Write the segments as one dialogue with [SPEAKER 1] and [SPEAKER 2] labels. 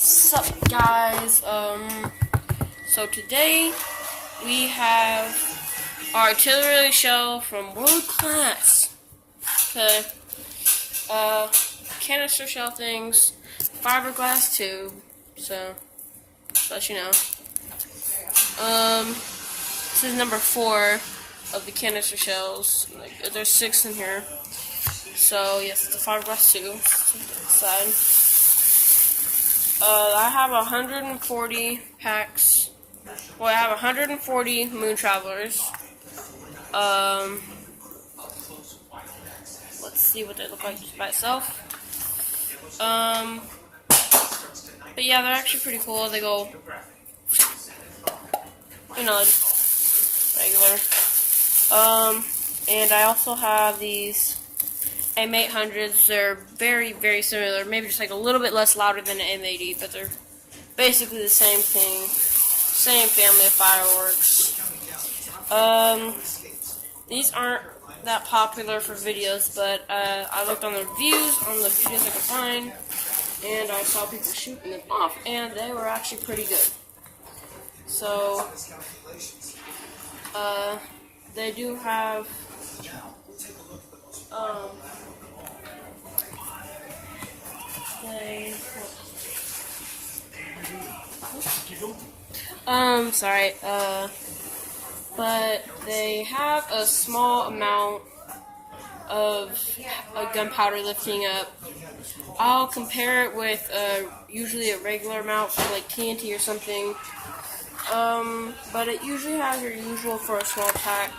[SPEAKER 1] What's up, guys? So today we have our artillery shell from World Class. Okay. Canister shell things, fiberglass tube. So, just to let you know. This is number 4 of the canister shells. Like, there's 6 in here. So yes, it's a fiberglass tube. Side. I have 140 packs. Well, I have 140 Moon Travelers. Let's see what they look like just by itself. But yeah, they're actually pretty cool. They go, just regular. And I also have these M800s. They're very, very similar. Maybe just like a little bit less louder than an M80, but they're basically the same thing. Same family of fireworks. These aren't that popular for videos, but I looked on the reviews, on the videos I could find, and I saw people shooting them off, and they were actually pretty good. So, they do have, sorry, but they have a small amount of gunpowder lifting up. I'll compare it with usually a regular amount for like TNT or something. But it usually has your usual for a small pack.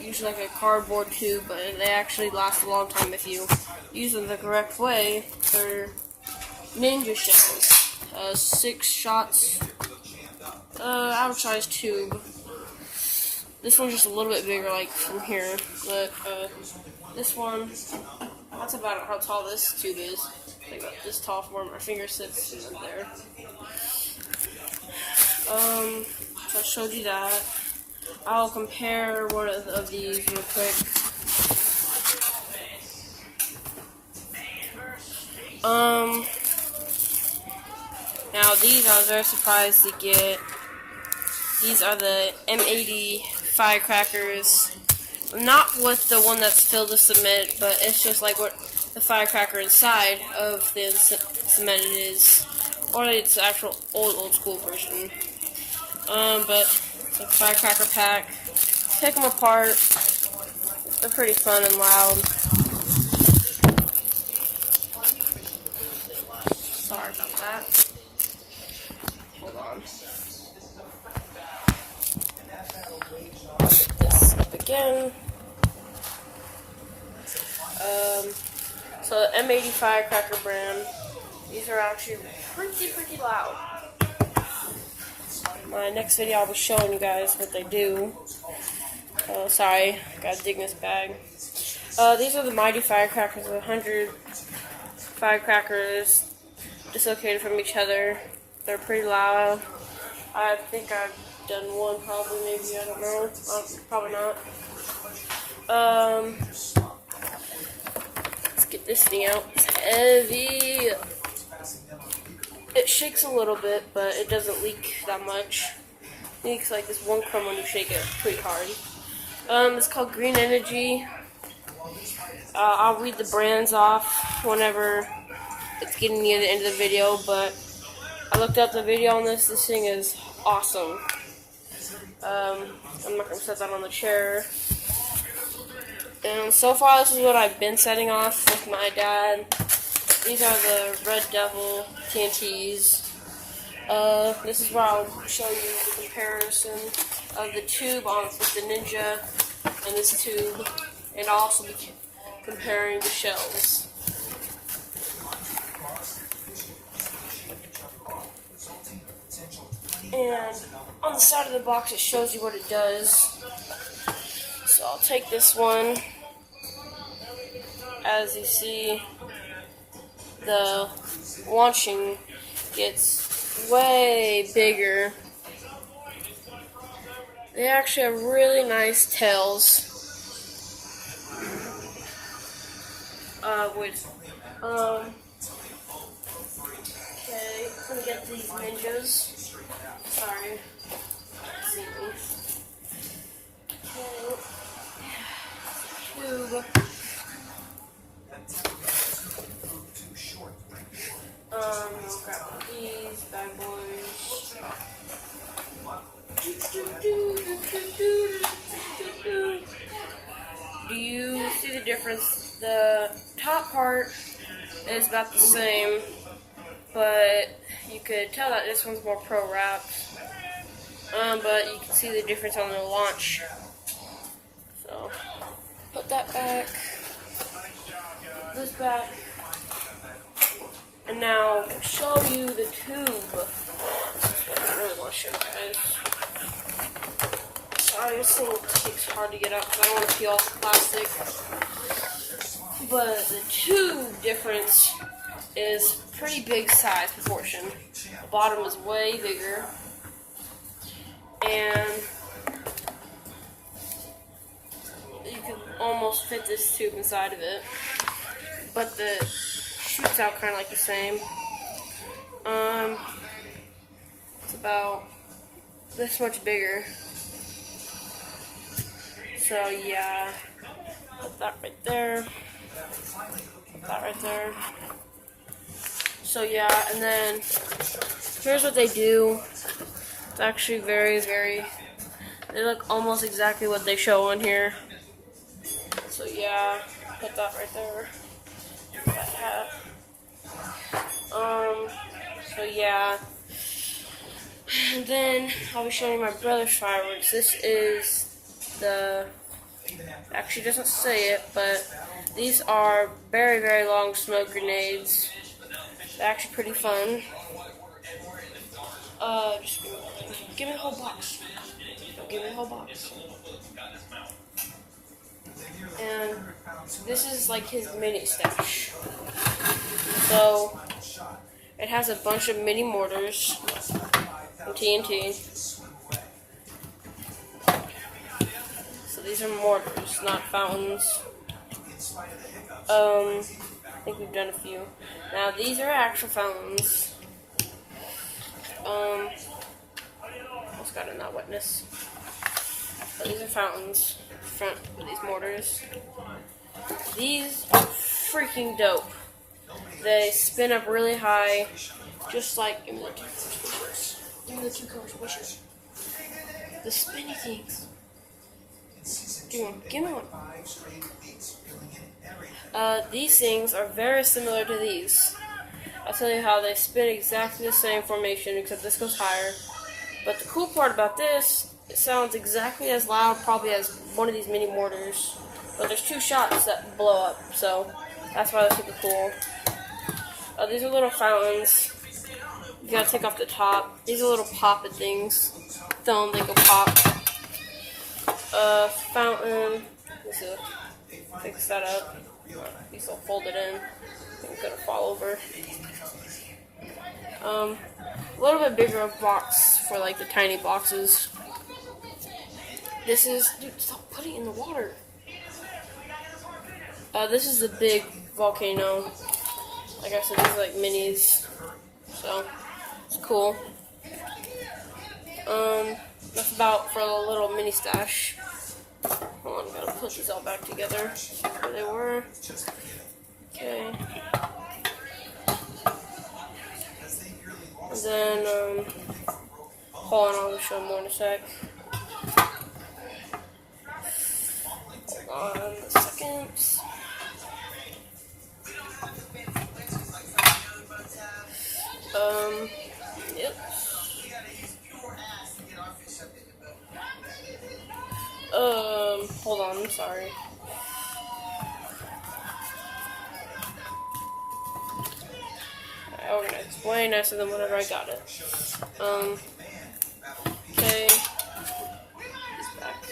[SPEAKER 1] Usually like a cardboard tube, but they actually last a long time if you use them the correct way. They're ninja shells. 6 shots. Average size tube. This one's just a little bit bigger, like from here. But this one, that's about how tall this tube is. Like about this tall from where my finger sits in there. So I showed you that. I'll compare one of these real quick. Now these I was very surprised to get. These are the M80 firecrackers. Not with the one that's filled with cement, but it's just like what the firecracker inside of the cement is. Or it's the actual old school version. But it's a firecracker pack. Pick them apart. They're pretty fun and loud. Sorry about that. Hold on. This up again. So the M80 firecracker brand. These are actually pretty loud. My next video I'll be showing you guys what they do. Sorry, gotta dig in this bag. These are the Mighty Firecrackers, 100 firecrackers dislocated from each other. They're pretty loud. I think I've done one probably, maybe, I don't know. Probably not. Let's get this thing out. It's heavy. It shakes a little bit, but it doesn't leak that much. It leaks like this one crumb when you shake it pretty hard. It's called Green Energy. I'll read the brands off whenever it's getting near the end of the video, but I looked up the video on this. This thing is awesome. I'm not going to set that on the chair. And so far, this is what I've been setting off with my dad. These are the Red Devil TNTs. This is where I'll show you the comparison of the tube on with the Ninja and this tube, and I'll also be comparing the shells. And on the side of the box, it shows you what it does. So I'll take this one. As you see, the launching gets way bigger. They actually have really nice tails. Okay, I'm gonna get these ninjas. Sorry. See me. Okay. Tube. We'll grab these bad boys. Do you see the difference? The top part is about the same, but you could tell that this one's more pro wrapped. But you can see the difference on the launch. So, put that back. Put this back. And now, show you the tube. That's what I really want to show you guys. Sorry, this thing takes hard to get up because I don't want to peel off the plastic. But the tube difference is pretty big size proportion. The bottom is way bigger. And you can almost fit this tube inside of it. But the shoots out kind of like the same. It's about this much bigger. So yeah, put that right there. Put that right there. So yeah, and then here's what they do. It's actually very, they look almost exactly what they show on here. So yeah, put that right there. That hat. So yeah. And then I'll be showing you my brother's fireworks. This is the, actually doesn't say it, but these are very, very long smoke grenades. They're actually pretty fun. Just give me the whole box. Give me the whole box. And this is like his mini stash. So it has a bunch of mini mortars and TNT. So these are mortars, not fountains. I think we've done a few. Now these are actual fountains. Almost got in that wetness. But these are fountains. Front of these mortars. These are freaking dope. They spin up really high, just like give me the two colors. Give me the two colors. Which the spinny things. Give me one. These things are very similar to these. I'll tell you how they spin exactly the same formation, except this goes higher. But the cool part about this, it sounds exactly as loud probably as one of these mini mortars. But there's two shots that blow up, so that's why they're super cool. These are little fountains. You gotta take off the top. These are little poppet things. Throw them, they go pop. Fountain. This is a big setup. These will fold it in. I'm gonna fall over. A little bit bigger of box for like the tiny boxes. This is, dude, stop putting it in the water. This is the big volcano. Like I said, these are like minis. So, it's cool. That's about for a little mini stash. Hold on, gotta put these all back together. Where they were. Okay. And then, hold on, I'll show more in a sec. Hold on a second. Yep. Hold on, I'm sorry. I organized it way nicer than whenever I got it. Okay. These back.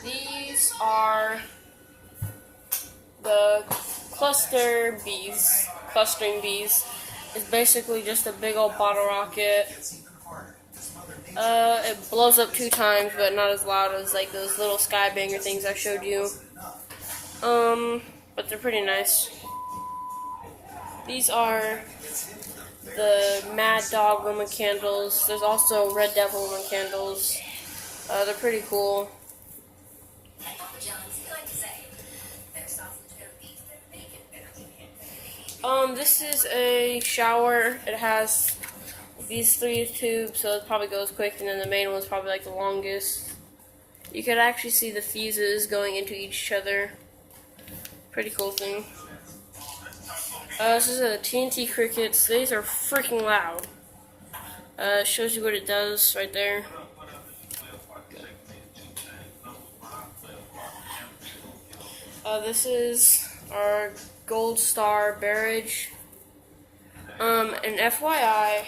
[SPEAKER 1] These are the cluster bees. Clustering bees is basically just a big old bottle rocket. It blows up 2 times, but not as loud as like those little sky banger things I showed you. But they're pretty nice. These are the Mad Dog Roman candles. There's also Red Devil Roman candles. They're pretty cool. This is a shower. It has these 3 tubes, so it probably goes quick, and then the main one's probably like the longest. You could actually see the fuses going into each other. Pretty cool thing. This is a TNT crickets. These are freaking loud. It shows you what it does right there. This is our Gold Star barrage. And FYI,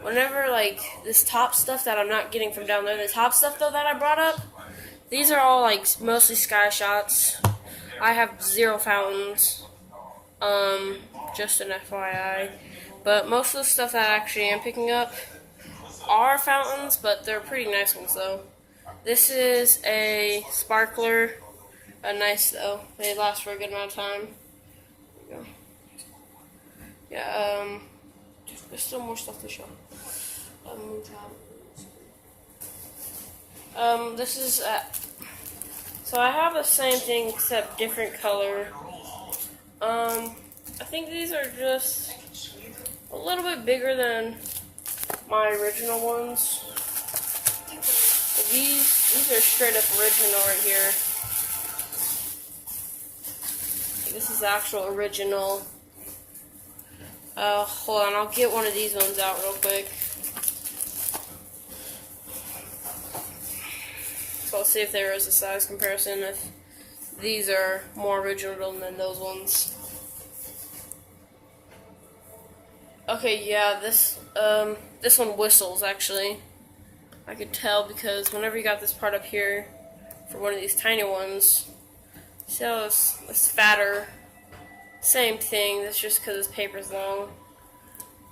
[SPEAKER 1] whenever like this top stuff that I'm not getting from down there, the top stuff though that I brought up, these are all like mostly sky shots. I have 0 fountains. Just an FYI. But most of the stuff that I actually am picking up are fountains, but they're pretty nice ones though. This is a sparkler. Nice though. They last for a good amount of time. There we go. Yeah, there's still more stuff to show. This is, so I have the same thing except different color. I think these are just a little bit bigger than my original ones. These are straight up original right here. This is the actual original. Hold on, I'll get one of these ones out real quick. So I'll see if there is a size comparison, if these are more original than those ones. Okay, yeah, this one whistles, actually. I could tell because whenever you got this part up here for one of these tiny ones, see how it's fatter. Same thing, that's just because this paper's long.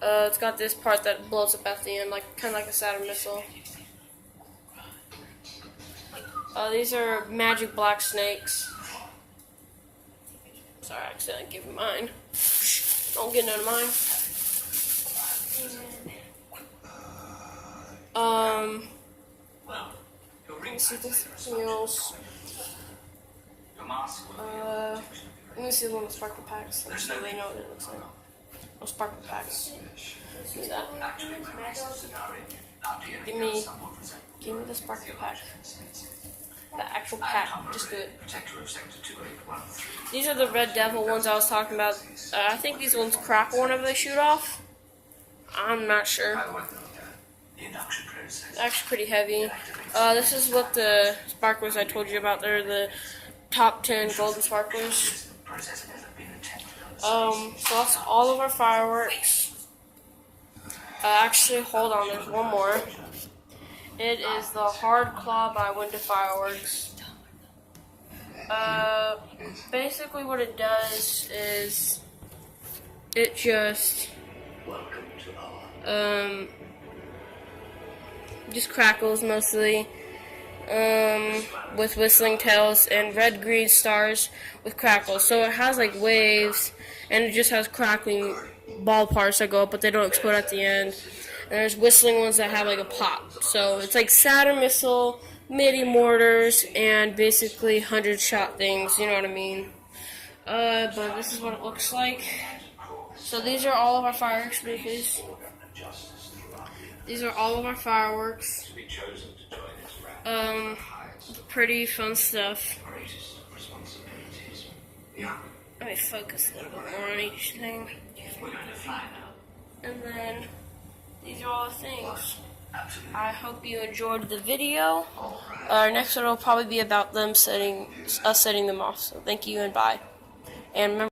[SPEAKER 1] It's got this part that blows up at the end, kind of like a Saturn missile. These are magic black snakes. Sorry, I accidentally gave you mine. Don't get none of mine. Let me see this else. Let me see one of the sparkle packs. So they know what it looks like. Oh, sparkle packs. See that? Give me the sparkle pack. The actual pack. Just do it. These are the Red Devil ones I was talking about. I think these ones crackle whenever they shoot off. I'm not sure. Actually pretty heavy. This is what the sparklers I told you about. They're the top 10 golden sparklers. So that's all of our fireworks. Actually, hold on, there's one more. It is the Hard Claw by Winter Fireworks. Basically what it does is it just crackles mostly, with whistling tails and red-green stars with crackles. So it has like waves, and it just has crackling ball parts that go up, but they don't explode at the end. And there's whistling ones that have like a pop. So it's like Saturn missile, midi mortars, and basically 100-shot things. You know what I mean? But this is what it looks like. So these are all of our fireworks, please. These are all of our fireworks. Pretty fun stuff. Let me focus a little bit more on each thing. And then, these are all the things. I hope you enjoyed the video. Our next one will probably be about us setting them off. So thank you and bye. And remember,